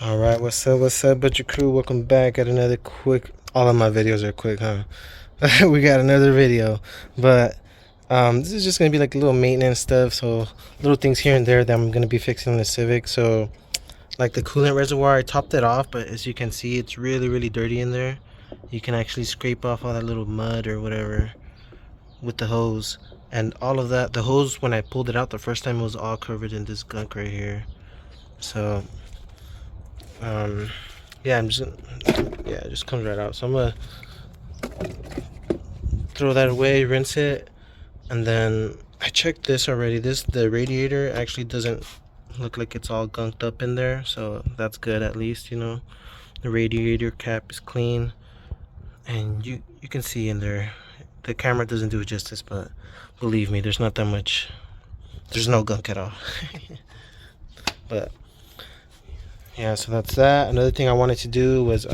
All right, what's up, Butcher Crew? Welcome back at another quick. All of my videos are quick, huh? We got another video, but this is just gonna be like little maintenance stuff. So little things here and there that I'm gonna be fixing on the Civic. So like the coolant reservoir, I topped it off, but as you can see, it's really dirty in there. You can actually scrape off all that little mud or whatever with the hose, and all of that. The hose, when I pulled it out the first time, it was all covered in this gunk right here. So yeah, it just comes right out. So I'm gonna throw that away, rinse it, and then I checked this already. The radiator actually doesn't look like it's all gunked up in there, so that's good. At least, you know, the radiator cap is clean, and you can see in there. The camera doesn't do it justice, but believe me, there's not that much. There's no gunk at all. But yeah, so that's that. Another thing I wanted to do was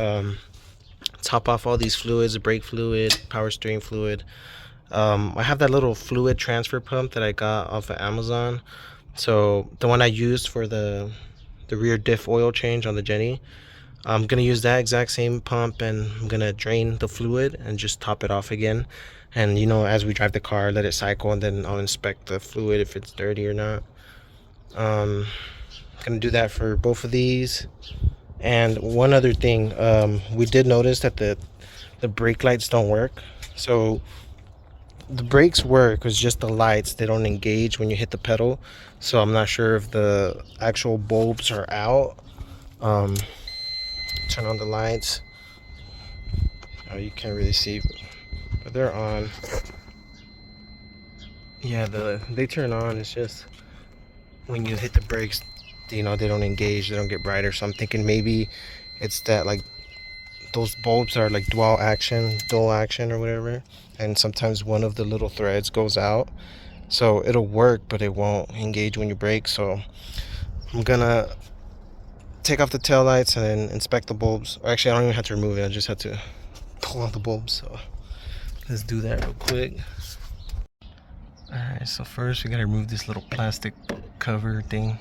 top off all these fluids: the brake fluid, power steering fluid. I have that little fluid transfer pump that I got off of Amazon. So the one I used for the rear diff oil change on the Jenny, I'm gonna use that exact same pump, and I'm gonna drain the fluid and just top it off again. And you know, as we drive the car, let it cycle, and then I'll inspect the fluid if it's dirty or not. Gonna do that for both of these. And one other thing, we did notice that the brake lights don't work. So the brakes work, it's just the lights, they don't engage when you hit the pedal. So I'm not sure if the actual bulbs are out. Turn on the lights. Oh, you can't really see, but they're on. Yeah, they turn on. It's just when you hit the brakes, you know, they don't engage, they don't get brighter. So I'm thinking maybe it's that, like, those bulbs are like dual action or whatever, and sometimes one of the little threads goes out, so it'll work but it won't engage when you brake. So I'm gonna take off the tail lights and then inspect the bulbs. Actually, I don't even have to remove it, I just have to pull out the bulbs. So let's do that real quick. Alright, so first we gotta remove this little plastic cover thing.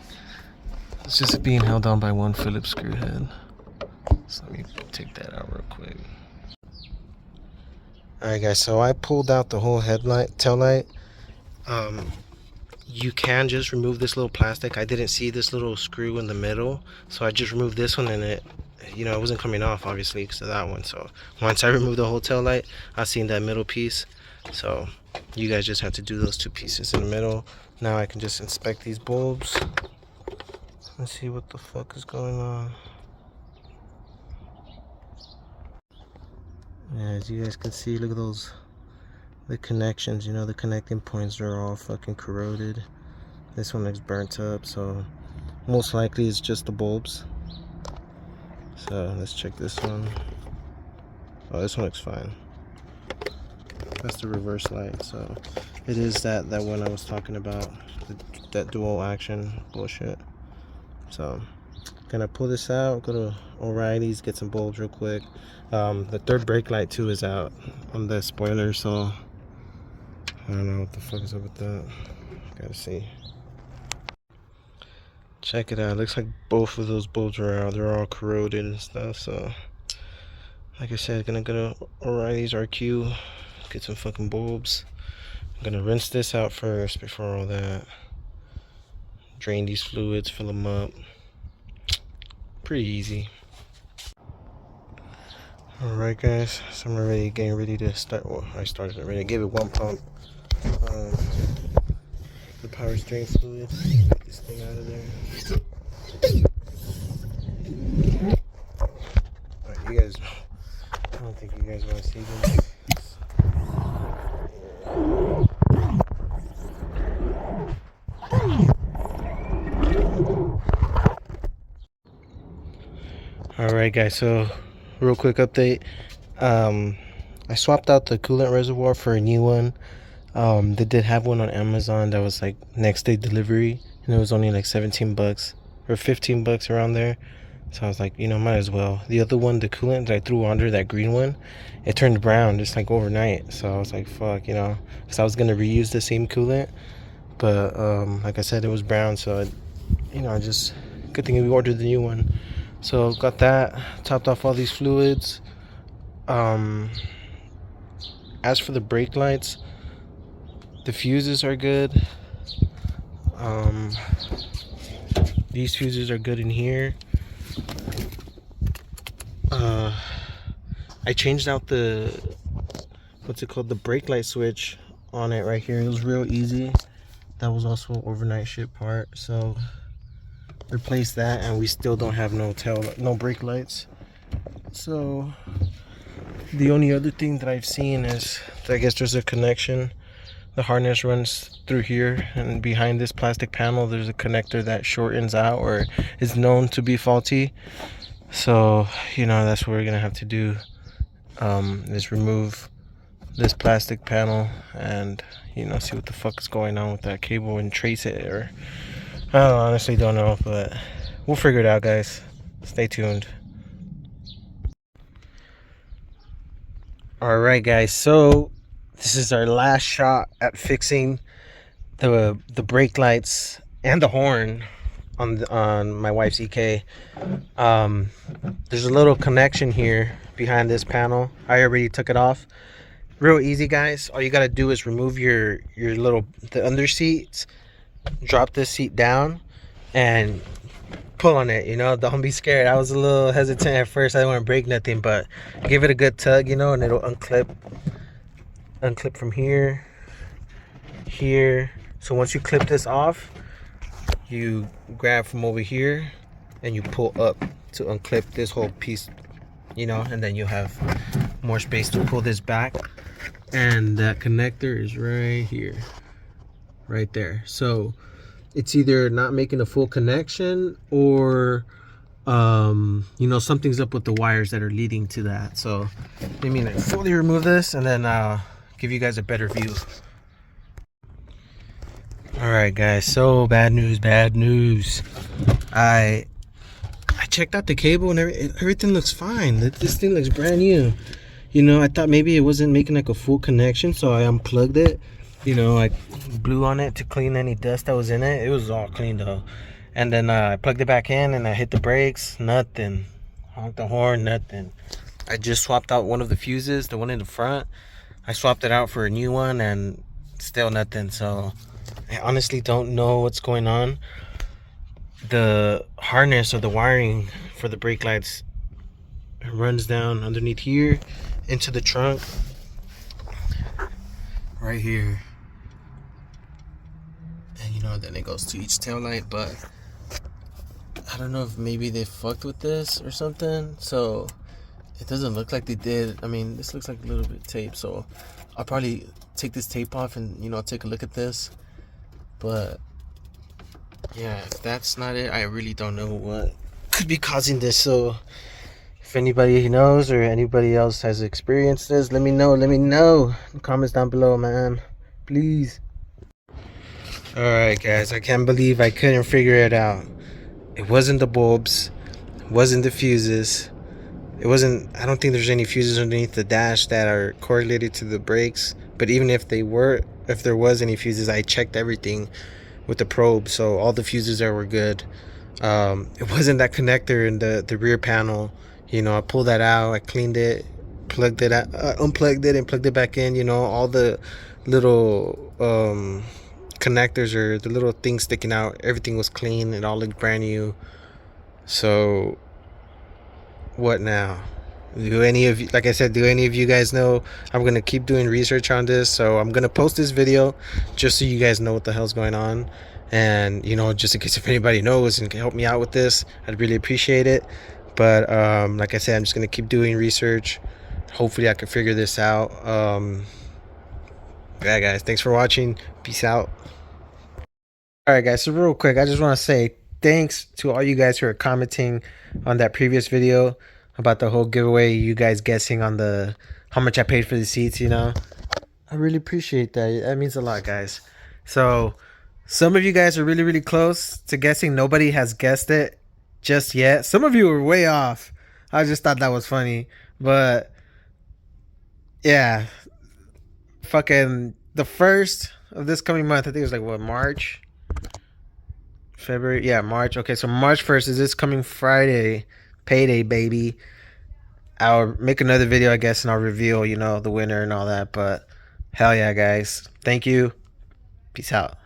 It's just being held on by one Phillips screw head. So let me take that out real quick. Alright guys, so I pulled out the whole tail light. You can just remove this little plastic. I didn't see this little screw in the middle, so I just removed this one, and it wasn't coming off obviously because of that one. So once I removed the whole tail light, I seen that middle piece. So you guys just have to do those two pieces in the middle. Now I can just inspect these bulbs and see what the fuck is going on. Yeah, as you guys can see, look at those, the connections, you know, the connecting points are all fucking corroded. This one looks burnt up, so most likely it's just the bulbs. So let's check this one. Oh, this one looks fine. That's the reverse light, so it is that one I was talking about, that dual action bullshit. So gonna pull this out, go to O'Reilly's, get some bulbs real quick. The third brake light too is out on the spoiler, so I don't know what the fuck is up with that. Gotta see. Check it out, looks like both of those bulbs are out. They're all corroded and stuff. So like I said, gonna go to O'Reilly's RQ, get some fucking bulbs. I'm gonna rinse this out first before all that. Drain these fluids, fill them up. Pretty easy. Alright guys, so I'm already getting ready to start. Well, I started already. I gave it one pump. The power steering fluid. Get this thing out of there. Alright, you guys, I don't think you guys want to see this. Alright guys, so real quick update. I swapped out the coolant reservoir for a new one. They did have one on Amazon that was like next day delivery, and it was only like 17 bucks or 15 bucks around there. So I was like, you know, might as well. The other one, the coolant that I threw under, that green one, it turned brown just like overnight. So I was like, fuck, you know, because I was gonna reuse the same coolant, but like I said, it was brown. So you know, I just, good thing we ordered the new one. So got that, topped off all these fluids. As for the brake lights, the fuses are good. These fuses are good in here. I changed out the, what's it called, the brake light switch on it right here. It was real easy. That was also an overnight ship part, so replace that, and we still don't have no brake lights. So the only other thing that I've seen is, I guess there's a connection. The harness runs through here, and behind this plastic panel there's a connector that shortens out or is known to be faulty. So that's what we're gonna have to do, is remove this plastic panel and see what the fuck is going on with that cable and trace it. Or honestly don't know, but we'll figure it out, guys. Stay tuned. All right, guys, so this is our last shot at fixing the brake lights and the horn on my wife's EK. There's a little connection here behind this panel. I already took it off. Real easy, guys. All you gotta do is remove the under seats, drop this seat down, and pull on it. Don't be scared. I was a little hesitant at first. I didn't want to break nothing, but give it a good tug, and it'll unclip from here. So once you clip this off, you grab from over here and you pull up to unclip this whole piece, and then you have more space to pull this back. And that connector is right here, right there. So it's either not making a full connection, or something's up with the wires that are leading to that. So let me fully remove this, and then give you guys a better view. All right, guys, so bad news. I checked out the cable and everything looks fine. This thing looks brand new. I thought maybe it wasn't making like a full connection, so I unplugged it. I blew on it to clean any dust that was in it. It was all clean though. And then I plugged it back in and I hit the brakes. Nothing. Honked the horn. Nothing. I just swapped out one of the fuses, the one in the front. I swapped it out for a new one, and still nothing. So I honestly don't know what's going on. The harness or the wiring for the brake lights runs down underneath here into the trunk right here, and then it goes to each tail light. But I don't know if maybe they fucked with this or something, so it doesn't look like they did. I mean, this looks like a little bit of tape, so I'll probably take this tape off and take a look at this. But yeah, if that's not it, I really don't know what could be causing this. So if anybody knows or anybody else has experienced this, let me know in the comments down below, man, please. All right, guys, I can't believe I couldn't figure it out. It wasn't the bulbs, it wasn't the fuses, I don't think there's any fuses underneath the dash that are correlated to the brakes. But even if there was any fuses, I checked everything with the probe, so all the fuses there were good. It wasn't that connector in the rear panel. I pulled that out, I cleaned it, plugged it out, unplugged it and plugged it back in. All the little connectors or the little things sticking out, everything was clean. It all looked brand new. So what now? Do any of you, like I said, do any of you guys know? I'm gonna keep doing research on this, so I'm gonna post this video just so you guys know what the hell's going on. And just in case if anybody knows and can help me out with this, I'd really appreciate it. But like I said, I'm just gonna keep doing research. Hopefully I can figure this out. Yeah, guys, thanks for watching. Peace out. All right, guys, so real quick, I just want to say thanks to all you guys who are commenting on that previous video about the whole giveaway, you guys guessing on how much I paid for the seats. I really appreciate that. That means a lot, guys. So some of you guys are really, really close to guessing. Nobody has guessed it just yet. Some of you were way off. I just thought that was funny. But yeah, fucking the first of this coming month, I think it was like what, March, February? Yeah, March. Okay, so March 1st is this coming Friday. Payday, baby. I'll make another video, I guess, and I'll reveal, the winner and all that. But hell yeah, guys. Thank you. Peace out.